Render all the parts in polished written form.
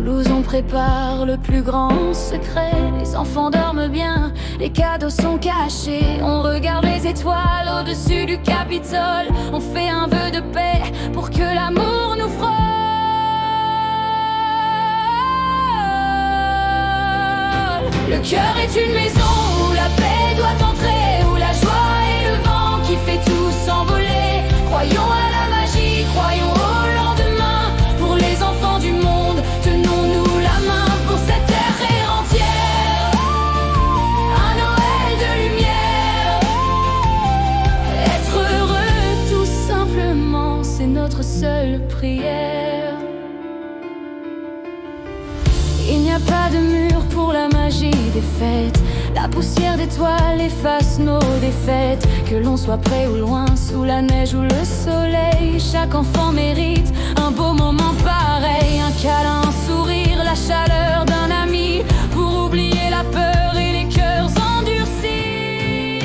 Toulouse, on prépare le plus grand secret. Les enfants dorment bien, les cadeaux sont cachés. On regarde les étoiles au-dessus du Capitole. On fait un vœu de paix pour que l'amour nous frôle. Le cœur est une maison où la paix doit entrer, où la joie et le vent qui fait tout s'envoler. Croyons à la magie, croyons au lendemain. Pour les enfants du monde, tenons-nous la main pour cette terre entière. Un Noël de lumière. Être heureux tout simplement, c'est notre seule prière. Il n'y a pas de mur pour la magie des fêtes. La poussière d'étoiles efface nos défaites. Que l'on soit près ou loin, sous la neige ou le soleil, chaque enfant mérite un beau moment pareil. Un câlin, un sourire, la chaleur d'un ami, pour oublier la peur et les cœurs endurcis.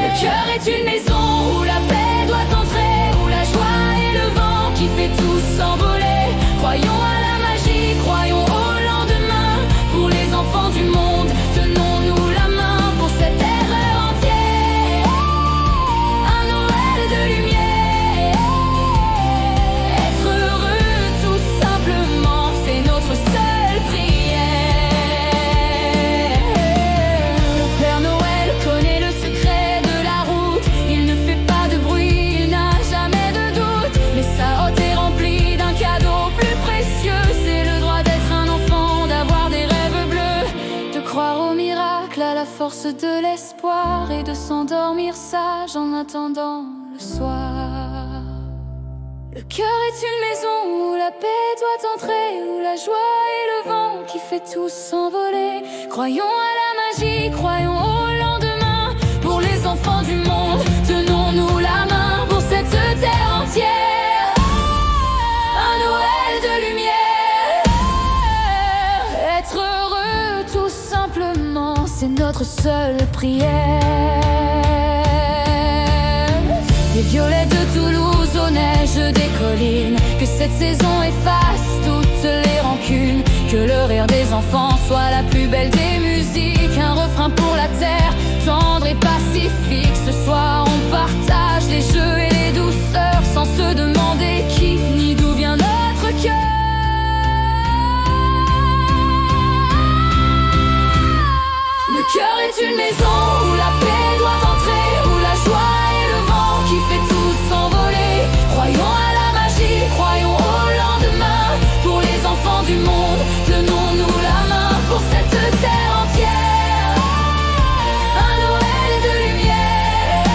Le cœur est une maison où la paix doit entrer, où la joie et le vent qui fait tout s'envoler. Croyons à la magie, croyons au lendemain. Pour les enfants du monde, tenons-nous la main pour cette terre entière. Un Noël de lumière. Être heureux tout simplement, c'est notre seule prière. Le Père Noël connaît le secret de la route. Il ne fait pas de bruit, il n'a jamais de doute. Mais sa hotte est remplie d'un cadeau plus précieux. C'est le droit d'être un enfant, d'avoir des rêves bleus, de croire au miracle, à la force de l'espoir, et de s'endormir sage en attendant le soir. Le cœur est une maison où la paix doit entrer, où la joie et le vent qui fait tout s'envoler. Croyons à la magie, croyons au lendemain. Pour les enfants du monde, tenons-nous la main pour cette terre entière. Un Noël de lumière. Être heureux tout simplement, c'est notre seule prière. Des violettes de Toulouse aux neiges des collines, que cette saison efface toutes les rancunes. Que le rire des enfants soit la plus belle des musiques. Un refrain pour la terre, tendre et pacifique. Ce soir on partage les jeux et les douceurs, sans se demander qui ni d'où vient notre cœur. Le cœur est une maison où la paix doit entrer, où la joie et le vent qui fait tout s'envoler. Croyons à la magie, croyons au lendemain. Pour les enfants du monde, tenons-nous la main pour cette terre entière. Un Noël de lumière.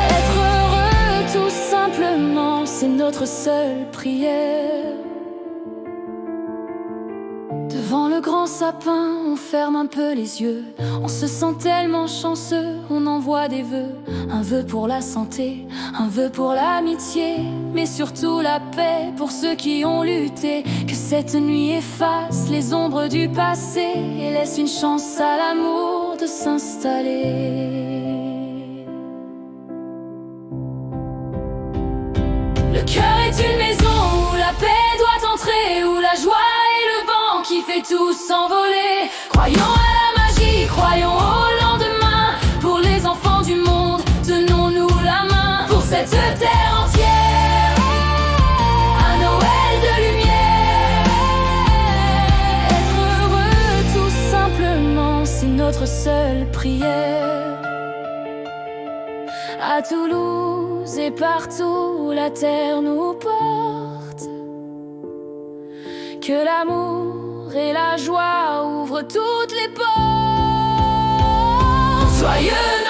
Être heureux tout simplement, c'est notre seule prière. Devant le grand sapin, on ferme un peu les yeux. On se sent tellement chanceux, on envoie des vœux. Un vœu pour la santé, un vœu pour l'amitié, mais surtout la paix pour ceux qui ont lutté. Que cette nuit efface les ombres du passé et laisse une chance à l'amour de s'installer. Le cœur est une maison où la paix doit entrer, où la joie et le vent qui fait tout s'envoler. Croyons à la magie, croyons au lendemain. Pour les enfants du monde, tenons-nous la main pour cette terre entière. Un Noël de lumière. Être heureux tout simplement, c'est notre seule prière. À Toulouse et partout où la terre nous porte, que l'amour et la joie ouvrent toutes les portes. Joyeux